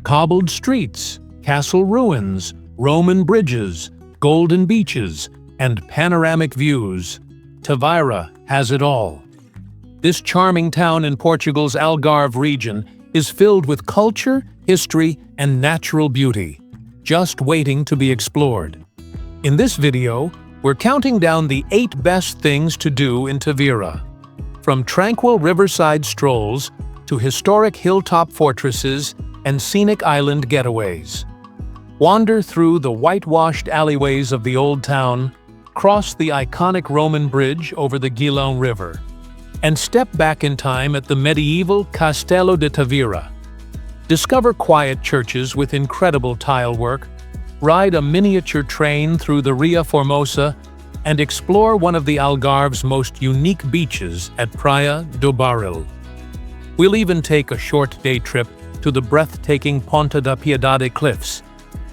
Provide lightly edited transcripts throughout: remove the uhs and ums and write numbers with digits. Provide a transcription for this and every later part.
Cobbled streets, castle ruins, Roman bridges, golden beaches, and panoramic views. Tavira has it all. This charming town in Portugal's Algarve region is filled with culture, history, and natural beauty, just waiting to be explored. In this video, we're counting down the 8 best things to do in Tavira. From tranquil riverside strolls to historic hilltop fortresses and scenic island getaways. Wander through the whitewashed alleyways of the old town, cross the iconic Roman bridge over the Guilão River, and step back in time at the medieval Castelo de Tavira. Discover quiet churches with incredible tile work, ride a miniature train through the Ria Formosa, and explore one of the Algarve's most unique beaches at Praia do Barril. We'll even take a short day trip to the breathtaking Ponta da Piedade cliffs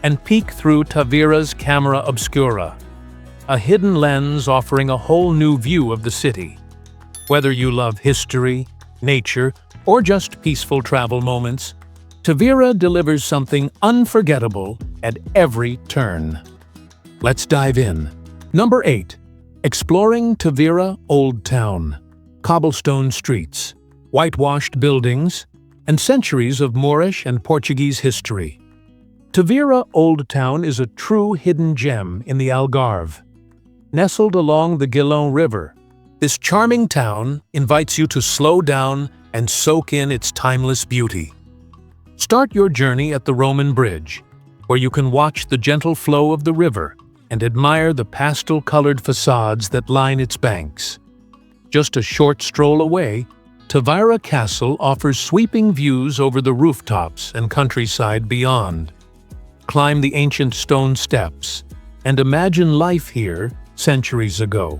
and peek through Tavira's Camera Obscura, a hidden lens offering a whole new view of the city. Whether you love history, nature, or just peaceful travel moments, Tavira delivers something unforgettable at every turn. Let's dive in. Number 8. Exploring Tavira Old Town. Cobblestone streets, whitewashed buildings, and centuries of Moorish and Portuguese history. Tavira Old Town is a true hidden gem in the Algarve. Nestled along the Guilão River, this charming town invites you to slow down and soak in its timeless beauty. Start your journey at the Roman Bridge, where you can watch the gentle flow of the river and admire the pastel-colored facades that line its banks. Just a short stroll away, Tavira Castle offers sweeping views over the rooftops and countryside beyond. Climb the ancient stone steps and imagine life here centuries ago.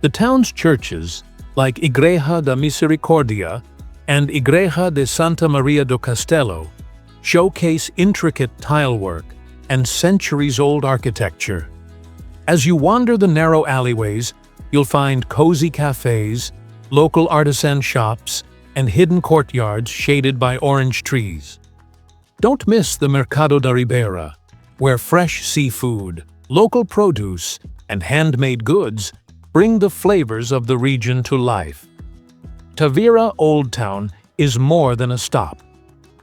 The town's churches, like Igreja da Misericordia and Igreja de Santa Maria do Castelo, showcase intricate tile work and centuries-old architecture. As you wander the narrow alleyways, you'll find cozy cafes, local artisan shops, and hidden courtyards shaded by orange trees. Don't miss the Mercado da Ribeira, where fresh seafood, local produce, and handmade goods bring the flavors of the region to life. Tavira Old Town is more than a stop.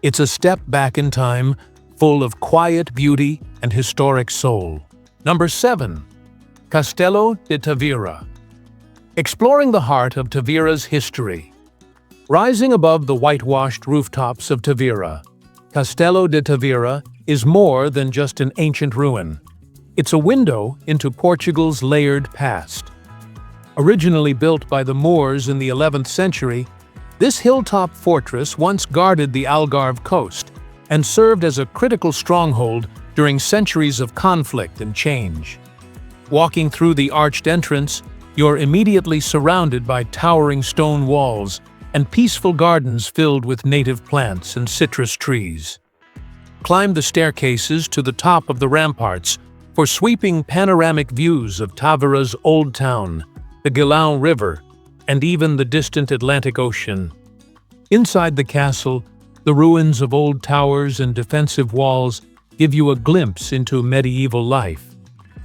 It's a step back in time, full of quiet beauty and historic soul. Number 7. Castelo de Tavira. Exploring the heart of Tavira's history. Rising above the whitewashed rooftops of Tavira, Castelo de Tavira is more than just an ancient ruin. It's a window into Portugal's layered past. Originally built by the Moors in the 11th century, this hilltop fortress once guarded the Algarve coast and served as a critical stronghold during centuries of conflict and change. Walking through the arched entrance, you're immediately surrounded by towering stone walls and peaceful gardens filled with native plants and citrus trees. Climb the staircases to the top of the ramparts for sweeping panoramic views of Tavira's Old Town, the Guilão River, and even the distant Atlantic Ocean. Inside the castle, the ruins of old towers and defensive walls give you a glimpse into medieval life.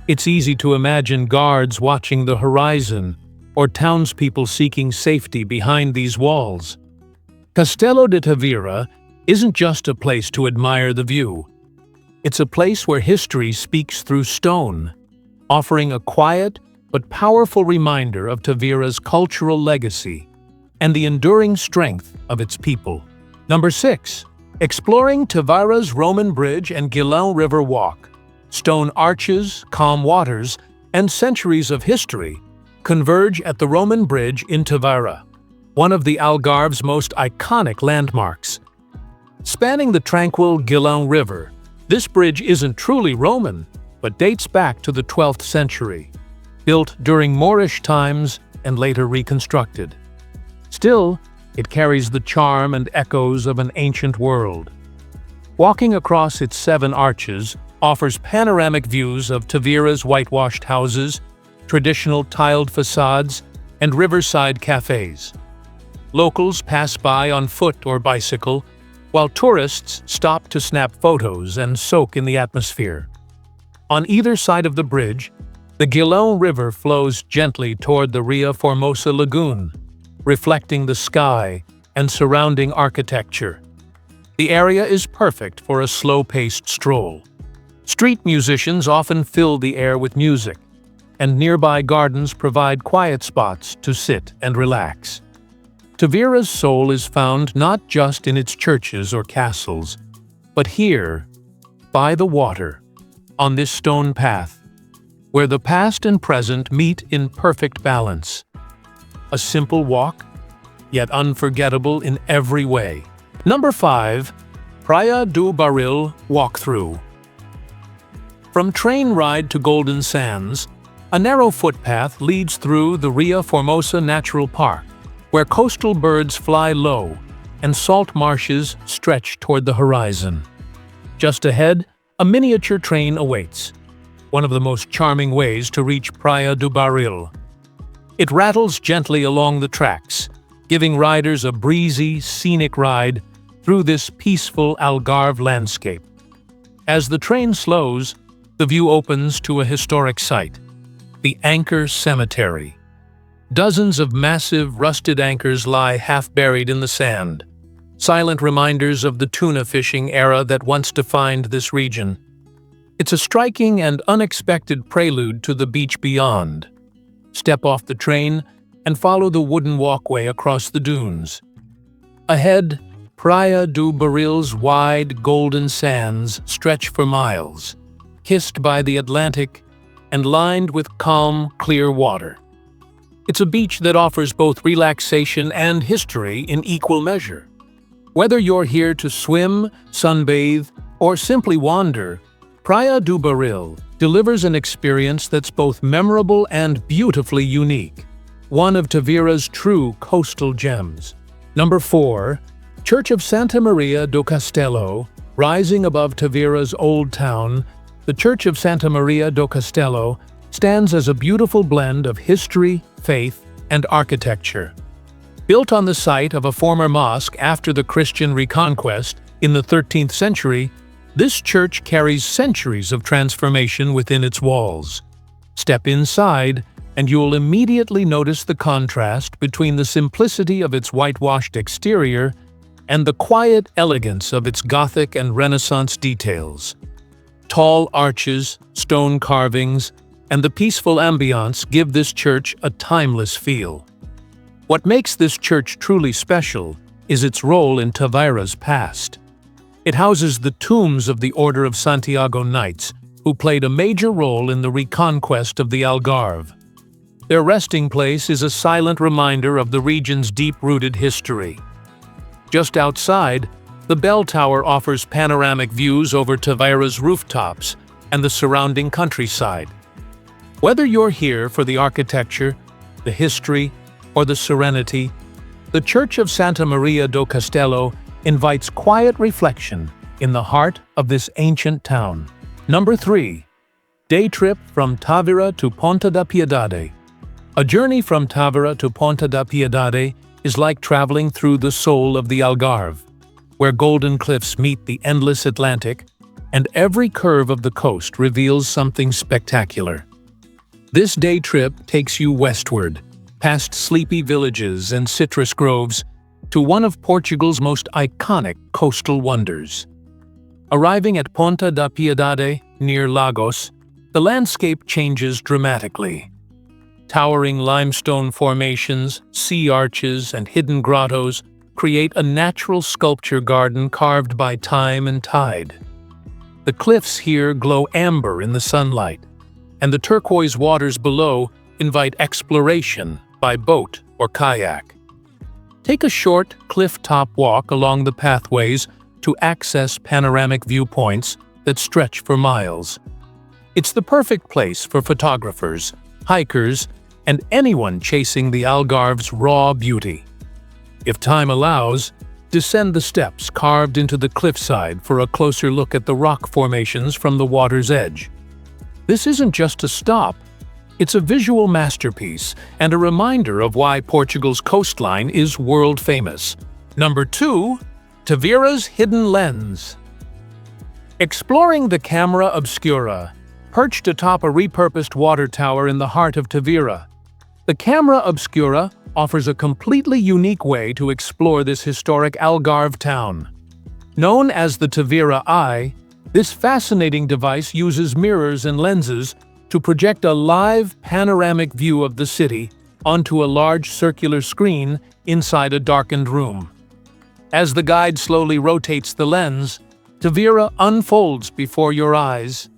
It's easy to imagine guards watching the horizon or townspeople seeking safety behind these walls. Castelo de Tavira isn't just a place to admire the view. It's a place where history speaks through stone, offering a quiet but powerful reminder of Tavira's cultural legacy and the enduring strength of its people. Number 6. Exploring Tavira's Roman Bridge and Guilão River Walk. Stone arches, calm waters, and centuries of history converge at the Roman Bridge in Tavira, one of the Algarve's most iconic landmarks. Spanning the tranquil Guilão River, this bridge isn't truly Roman, but dates back to the 12th century, built during Moorish times and later reconstructed. Still, it carries the charm and echoes of an ancient world. Walking across its 7 arches offers panoramic views of Tavira's whitewashed houses, traditional tiled facades, and riverside cafes. Locals pass by on foot or bicycle, while tourists stop to snap photos and soak in the atmosphere. On either side of the bridge, the Guilhão River flows gently toward the Ria Formosa lagoon, reflecting the sky and surrounding architecture. The area is perfect for a slow-paced stroll. Street musicians often fill the air with music, and nearby gardens provide quiet spots to sit and relax. Tavira's soul is found not just in its churches or castles, but here, by the water, on this stone path, where the past and present meet in perfect balance. A simple walk, yet unforgettable in every way. Number 5. Praia do Barril Walkthrough. From train ride to Golden Sands, a narrow footpath leads through the Ria Formosa Natural Park, where coastal birds fly low and salt marshes stretch toward the horizon. Just ahead, a miniature train awaits, one of the most charming ways to reach Praia do Barril. It rattles gently along the tracks, giving riders a breezy, scenic ride through this peaceful Algarve landscape. As the train slows, the view opens to a historic site, the Anchor Cemetery. Dozens of massive, rusted anchors lie half-buried in the sand, silent reminders of the tuna fishing era that once defined this region. It's a striking and unexpected prelude to the beach beyond. Step off the train and follow the wooden walkway across the dunes. Ahead, Praia do Barril's wide, golden sands stretch for miles, kissed by the Atlantic and lined with calm, clear water. It's a beach that offers both relaxation and history in equal measure. Whether you're here to swim, sunbathe, or simply wander, Praia do Barril delivers an experience that's both memorable and beautifully unique, one of Tavira's true coastal gems. Number 4. Church of Santa Maria do Castelo. Rising above Tavira's old town, the Church of Santa Maria do Castelo stands as a beautiful blend of history, faith, and architecture. Built on the site of a former mosque after the Christian reconquest in the 13th century, this church carries centuries of transformation within its walls. Step inside, and you'll immediately notice the contrast between the simplicity of its whitewashed exterior and the quiet elegance of its Gothic and Renaissance details. Tall arches, stone carvings, and the peaceful ambiance give this church a timeless feel. What makes this church truly special is its role in Tavira's past. It houses the tombs of the Order of Santiago Knights, who played a major role in the reconquest of the Algarve. Their resting place is a silent reminder of the region's deep-rooted history. Just outside, the bell tower offers panoramic views over Tavira's rooftops and the surrounding countryside. Whether you're here for the architecture, the history, or the serenity, the Church of Santa Maria do Castelo invites quiet reflection in the heart of this ancient town. Number 3. Day trip from Tavira to Ponta da Piedade. A journey from Tavira to Ponta da Piedade is like traveling through the soul of the Algarve, where golden cliffs meet the endless Atlantic, and every curve of the coast reveals something spectacular. This day trip takes you westward, past sleepy villages and citrus groves, to one of Portugal's most iconic coastal wonders. Arriving at Ponta da Piedade, near Lagos, the landscape changes dramatically. Towering limestone formations, sea arches, and hidden grottos create a natural sculpture garden carved by time and tide. The cliffs here glow amber in the sunlight, and the turquoise waters below invite exploration by boat or kayak. Take a short cliff-top walk along the pathways to access panoramic viewpoints that stretch for miles. It's the perfect place for photographers, hikers, and anyone chasing the Algarve's raw beauty. If time allows, descend the steps carved into the cliffside for a closer look at the rock formations from the water's edge. This isn't just a stop. It's a visual masterpiece and a reminder of why Portugal's coastline is world-famous. Number 2. Tavira's hidden lens. Exploring the Camera Obscura, perched atop a repurposed water tower in the heart of Tavira. The Camera Obscura offers a completely unique way to explore this historic Algarve town. Known as the Tavira Eye, this fascinating device uses mirrors and lenses to project a live panoramic view of the city onto a large circular screen inside a darkened room. As the guide slowly rotates the lens, Tavira unfolds before your eyes.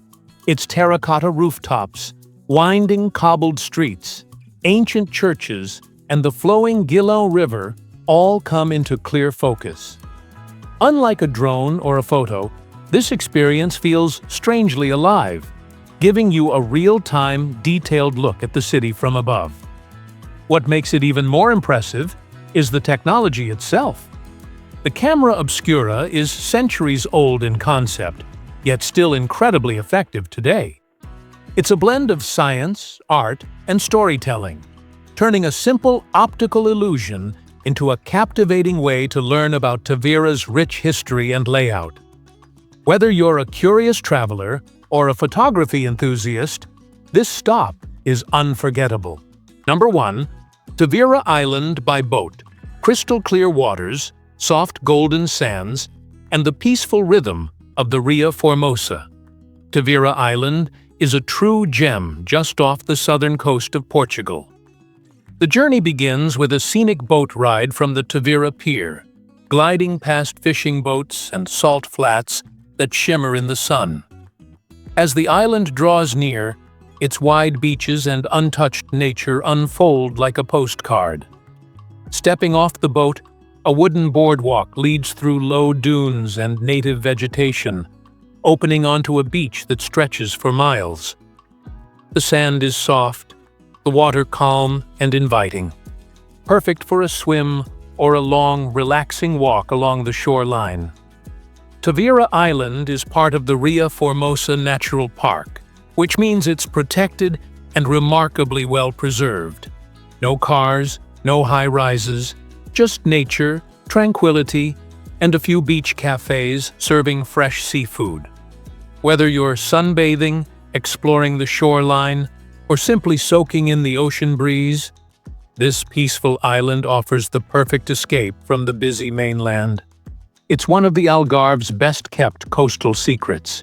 Its terracotta rooftops, winding cobbled streets, ancient churches, and the flowing Gilon River all come into clear focus. Unlike a drone or a photo, this experience feels strangely alive, giving you a real-time, detailed look at the city from above. What makes it even more impressive is the technology itself. The Camera Obscura is centuries old in concept, yet still incredibly effective today. It's a blend of science, art, and storytelling, turning a simple optical illusion into a captivating way to learn about Tavira's rich history and layout. Whether you're a curious traveler or a photography enthusiast, this stop is unforgettable. Number 1. Tavira Island by boat. Crystal clear waters, soft golden sands, and the peaceful rhythm of the Ria Formosa. Tavira Island is a true gem just off the southern coast of Portugal. The journey begins with a scenic boat ride from the Tavira Pier, gliding past fishing boats and salt flats that shimmer in the sun. As the island draws near, its wide beaches and untouched nature unfold like a postcard. Stepping off the boat, a wooden boardwalk leads through low dunes and native vegetation, opening onto a beach that stretches for miles. The sand is soft, the water calm and inviting, perfect for a swim or a long, relaxing walk along the shoreline. Tavira Island is part of the Ria Formosa Natural Park, which means it's protected and remarkably well preserved. No cars, no high-rises, just nature, tranquility, and a few beach cafes serving fresh seafood. Whether you're sunbathing, exploring the shoreline, or simply soaking in the ocean breeze, this peaceful island offers the perfect escape from the busy mainland. It's one of the Algarve's best-kept coastal secrets,